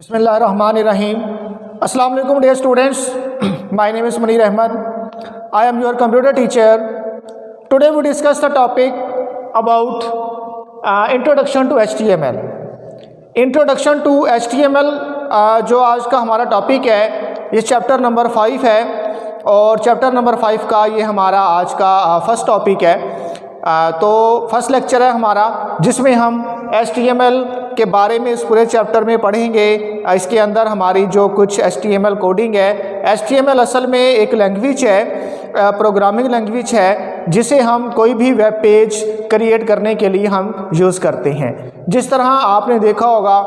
Bismillahirrahmanirrahim. Assalamu alaikum dear students. My name is Munir Ahmed. I am your computer teacher. Today we discuss the topic about introduction to HTML. Introduction to HTML जो आज का हमारा topic है ये chapter number 5 है और chapter number 5 का ये हमारा आज का फर्स्ट टॉपिक है। तो फर्स्ट लेक्चर है हमारा जिसमें हम HTML के बारे में इस पूरे चैप्टर में पढ़ेंगे। इसके अंदर हमारी जो कुछ HTML कोडिंग है, HTML असल में एक लैंग्वेज है, प्रोग्रामिंग लैंग्वेज है जिसे हम कोई भी वेब पेज क्रिएट करने के लिए हम यूज़ करते हैं। जिस तरह आपने देखा होगा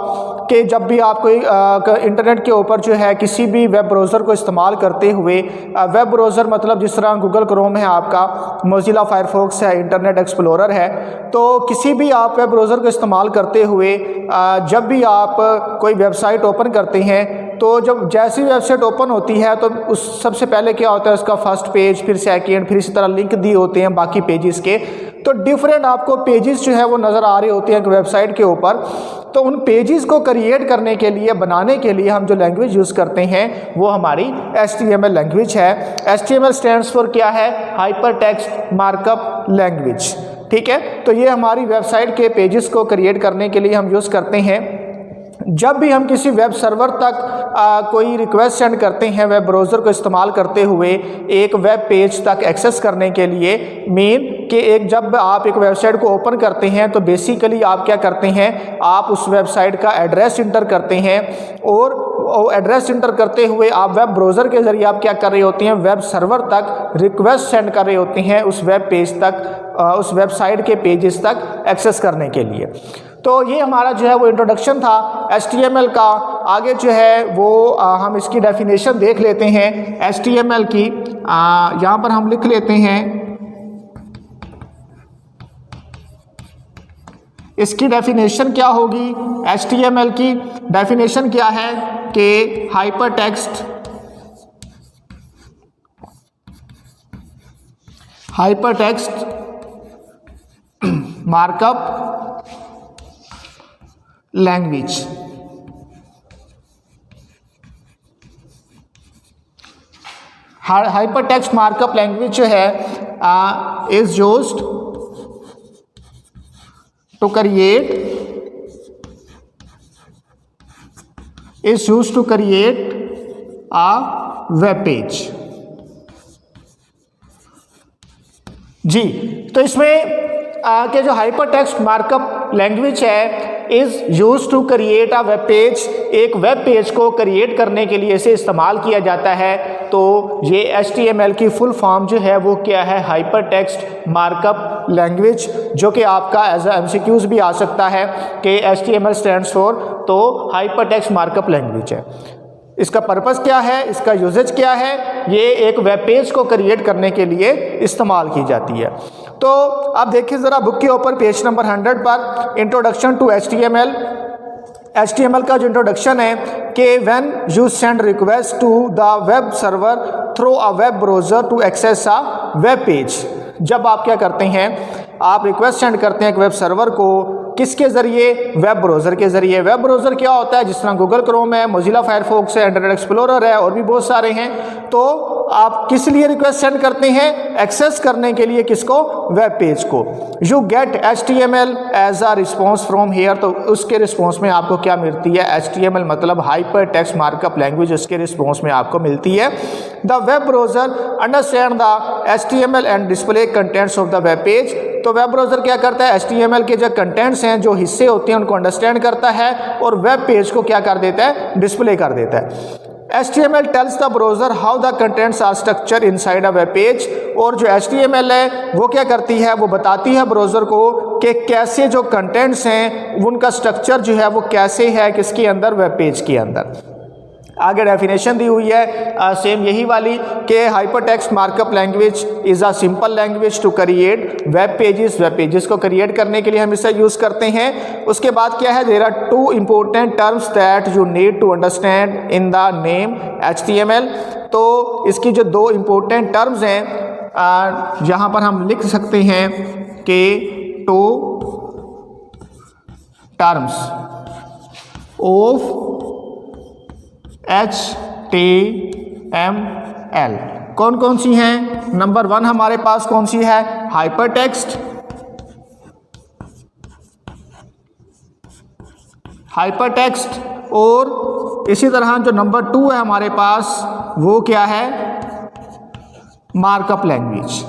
कि जब भी आप कोई इंटरनेट के ऊपर जो है किसी भी वेब ब्राउज़र को इस्तेमाल करते हुए, वेब ब्राउज़र मतलब जिस तरह गूगल क्रोम है आपका, मोज़िला फायरफॉक्स है, इंटरनेट एक्सप्लोरर है, तो किसी भी आप वेब ब्राउज़र को इस्तेमाल करते हुए जब भी आप कोई वेबसाइट ओपन करते हैं तो जब जैसी वेबसाइट ओपन होती है तो उस सबसे पहले क्या होता है, उसका फर्स्ट पेज, फिर सेकंड, फिर इसी तरह लिंक दिए होते हैं बाकी पेजेस के। तो डिफरेंट आपको पेजेस जो है वो नज़र आ रहे होते हैं वेबसाइट के ऊपर। तो उन पेजेस को क्रिएट करने के लिए, बनाने के लिए हम जो लैंग्वेज यूज़ करते हैं वो हमारी HTML लैंग्वेज है। HTML स्टैंड्स फॉर क्या है? Hyper text markup language. ठीक है, तो ये हमारी वेबसाइट के पेजेस को क्रिएट करने के लिए हम यूज़ करते हैं। जब भी हम किसी वेब सर्वर तक कोई रिक्वेस्ट सेंड करते हैं वेब ब्राउज़र को इस्तेमाल करते हुए एक वेब पेज तक एक्सेस करने के लिए, मीन कि एक जब आप एक वेबसाइट को ओपन करते हैं तो बेसिकली आप क्या करते हैं, आप उस वेबसाइट का एड्रेस इंटर करते हैं और एड्रेस इंटर करते हुए आप वेब ब्राउज़र के ज़रिए आप क्या कर रहे होते हैं, वेब सर्वर तक रिक्वेस्ट सेंड कर रहे होते हैं उस वेब पेज तक, उस वेबसाइट के पेजेस तक एक्सेस करने के लिए। तो ये हमारा जो है वो इंट्रोडक्शन था HTML का। आगे जो है वो हम इसकी डेफिनेशन देख लेते हैं HTML की। यहाँ पर हम लिख लेते हैं इसकी डेफिनेशन क्या होगी। HTML की डेफिनेशन क्या है कि hypertext markup language. Hypertext markup language जो है is used to create a web page. जी, तो इसमें के जो हाइपरटेक्स्ट मार्कअप लैंग्वेज है is use to create a web page, एक वेब पेज को क्रिएट करने के लिए इसे इस्तेमाल किया जाता है। तो ये HTML की फुल फॉर्म जो है वो क्या है, हाइपरटेक्स्ट मार्कअप लैंग्वेज, जो कि आपका एज MCQs भी आ सकता है कि HTML स्टैंड्स फॉर, तो हाइपरटेक्स्ट मार्कअप लैंग्वेज है। इसका पर्पस क्या है, इसका यूजेज क्या है, ये एक वेब पेज को क्रिएट करने के लिए इस्तेमाल की जाती है। तो आप देखिए ज़रा बुक के ऊपर पेज नंबर 100 पर इंट्रोडक्शन टू HTML। HTML का जो इंट्रोडक्शन है कि when you send request to the web server through a web browser to access a web page. जब आप क्या करते हैं, आप रिक्वेस्ट सेंड करते हैं एक वेब सर्वर को, किसके ज़रिए? वेब ब्राउज़र के ज़रिए। वेब ब्राउज़र क्या होता है? जिस तरह गूगल क्रोम है, मोज़िला फायरफॉक्स है, इंटरनेट एक्सप्लोरर है और भी बहुत सारे हैं। तो आप किस लिए रिक्वेस्ट सेंड करते हैं? एक्सेस करने के लिए। किसको? वेब पेज को। You get HTML as a response from here, तो उसके रिस्पॉन्स में आपको क्या मिलती है? HTML मतलब हाइपर टेक्स्ट मार्कअप लैंग्वेज, उसके रिस्पॉन्स में आपको मिलती है। The web browser understand the HTML and display contents of the web page. तो वेब ब्राउज़र क्या करता है? HTML के जो कंटेंट्स हैं, जो हिस्से होते हैं, उनको अंडरस्टैंड करता है और वेब पेज को क्या कर देता है? डिस्प्ले कर देता है। HTML tells the browser how the contents are structure inside a web page. और जो HTML है वो क्या करती है? वो बताती है ब्राउज़र को कि कैसे जो कंटेंट्स हैं उनका स्ट्रक्चर जो है वो कैसे है, किसके अंदर? वेब पेज के अंदर। आगे डेफिनेशन दी हुई है सेम यही वाली कि hypertext markup language is a simple language to create web pages. Web pages को क्रिएट करने के लिए हम इसे यूज़ करते हैं। उसके बाद क्या है? There are 2 important terms that you need to understand in the name HTML। तो इसकी जो 2 इम्पोर्टेंट टर्म्स हैं यहाँ पर हम लिख सकते हैं कि 2 टर्म्स ऑफ HTML कौन कौन सी हैं? नंबर 1 हमारे पास कौन सी है? हाइपरटेक्स्ट, और इसी तरह जो नंबर 2 है हमारे पास वो क्या है? Markup language.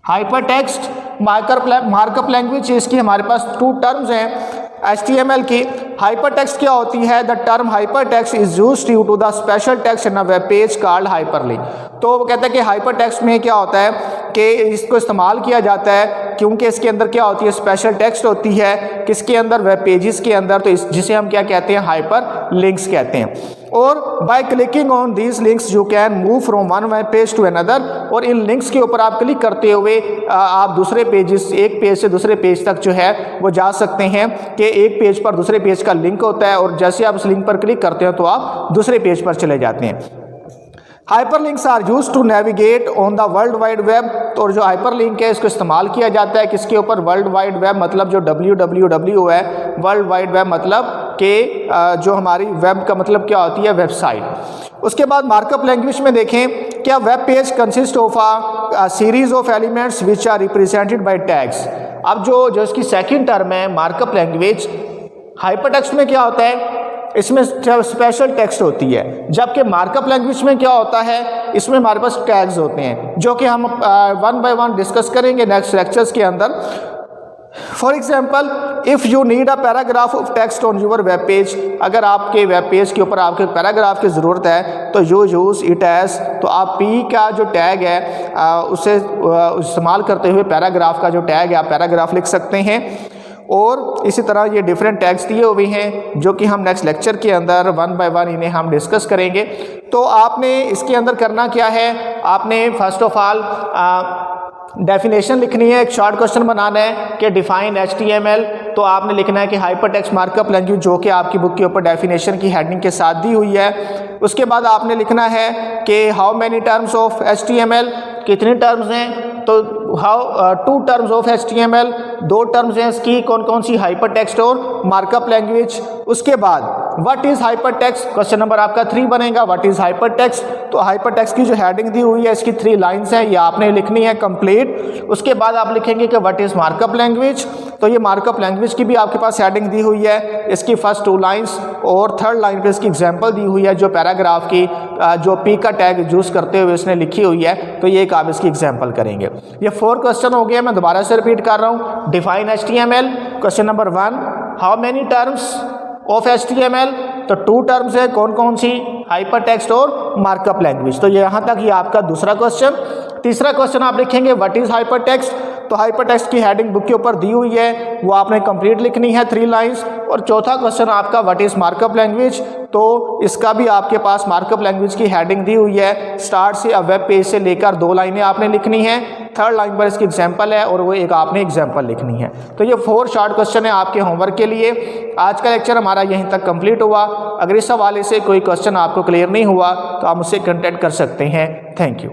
Hypertext, markup language, इसकी हमारे पास 2 टर्म्स हैं HTML की। हाइपरटेक्स्ट क्या होती है? The term hypertext is used due to the special text in a web page called hyperlink. तो वो कहते हैं कि हाइपरटेक्स्ट में क्या होता है कि इसको इस्तेमाल किया जाता है क्योंकि इसके अंदर क्या होती है? स्पेशल टेक्स्ट होती है किसके अंदर? वेब पेजेस के अंदर। तो जिसे हम क्या कहते हैं? हाइपर लिंक्स कहते हैं। और by clicking on these links you can move from one web page to another. और इन लिंक्स के ऊपर आप क्लिक करते हुए आप दूसरे पेजेस, एक पेज से दूसरे पेज तक जो है वो जा सकते हैं कि एक पेज पर दूसरे पेज का लिंक होता है और जैसे आप उस लिंक पर क्लिक करते हो तो आप दूसरे पेज पर चले जाते हैं। Hyperlinks are used to navigate on the world wide web. और जो हाइपरलिंक है इसको इस्तेमाल किया जाता है किसके ऊपर? वर्ल्ड वाइड वेब, मतलब जो www है, वर्ल्ड वाइड वेब मतलब कि जो हमारी वेब का मतलब क्या होती है? वेबसाइट। उसके बाद मार्कअप लैंग्वेज में देखें, क्या web page consist of a series of elements which are represented by tags. अब जो इसकी सेकंड टर्म है मार्कअप लैंग्वेज, हाइपरटेक्स्ट में क्या होता है? इसमें स्पेशल टेक्स्ट होती है, जबकि मार्कअप लैंग्वेज में क्या होता है? इसमें हमारे पास टैग्स होते हैं जो कि हम 1 बाय 1 डिस्कस करेंगे नेक्स्ट लेक्चर्स के अंदर। For example, if you need a paragraph of text on your web page, अगर आपके वेब पेज के ऊपर आपके पैराग्राफ की ज़रूरत है तो यू यूज़ इट एज, तो आप पी का जो टैग है उसे इस्तेमाल करते हुए पैराग्राफ का जो टैग है आप पैराग्राफ लिख सकते हैं। और इसी तरह ये डिफरेंट टैग्स दिए हुए हैं जो कि हम नेक्स्ट लेक्चर के अंदर 1 बाय 1 इन्हें हम डिस्कस करेंगे। तो आपने इसके अंदर करना क्या है? आपने फर्स्ट ऑफ ऑल डेफिनेशन लिखनी है, एक शॉर्ट क्वेश्चन बनाना है कि डिफाइन HTML। तो आपने लिखना है कि हाइपरटेक्स्ट मार्कअप लैंग्वेज, जो कि आपकी बुक के ऊपर डेफिनेशन की हेडिंग के साथ दी हुई है। उसके बाद आपने लिखना है कि how many terms of HTML, कितनी टर्म्स हैं? तो how 2 terms of HTML, 2 terms हैं इसकी, कौन कौन सी? हाइपरटेक्स्ट और मार्कअप लैंग्वेज। उसके बाद what is hypertext, question number आपका 3 बनेगा, व्हाट इज हाइपरटेक्स्ट। तो हाइपरटेक्स्ट की जो हेडिंग दी हुई है इसकी 3 लाइन्स हैं, ये आपने लिखनी है कंप्लीट। उसके बाद आप लिखेंगे कि व्हाट इज मार्कअप लैंग्वेज। तो ये मार्कअप लैंग्वेज की भी आपके पास हेडिंग दी हुई है, इसकी फर्स्ट 2 लाइन्स और थर्ड लाइन पे इसकी एग्जाम्पल दी हुई है जो पैराग्राफ की जो पी का टैग यूज करते हुए इसने लिखी हुई है। तो ये एक आप इसकी एग्जाम्पल करेंगे। ये 4 क्वेश्चन हो गया, मैं दोबारा से रिपीट कर रहा हूँ। Define HTML, question number 1, how many terms of HTML, तो 2 टर्म्स है, कौन कौन सी? हाइपरटेक्स्ट और मार्कअप लैंग्वेज। तो यहाँ तक ये आपका दूसरा क्वेश्चन। तीसरा क्वेश्चन आप लिखेंगे व्हाट इज हाइपरटेक्स्ट। तो हाइपरटेक्स्ट की हेडिंग बुक के ऊपर दी हुई है, वो आपने कंप्लीट लिखनी है 3 लाइंस। और चौथा क्वेश्चन आपका व्हाट इज मार्कअप लैंग्वेज। तो इसका भी आपके पास मार्कअप लैंग्वेज की हेडिंग दी हुई है, स्टार्ट से वेब पेज से लेकर 2 लाइनें आपने लिखनी है, थर्ड लाइन पर इसकी एग्जाम्पल है और वो एक आपने एग्जाम्पल लिखनी है। तो ये 4 शॉर्ट क्वेश्चन है आपके होमवर्क के लिए। आज का लेक्चर हमारा यहीं तक कंप्लीट हुआ। अगर इस हवाले से कोई क्वेश्चन आपको क्लियर नहीं हुआ तो आप मुझसे कॉन्टैक्ट कर सकते हैं। Thank you.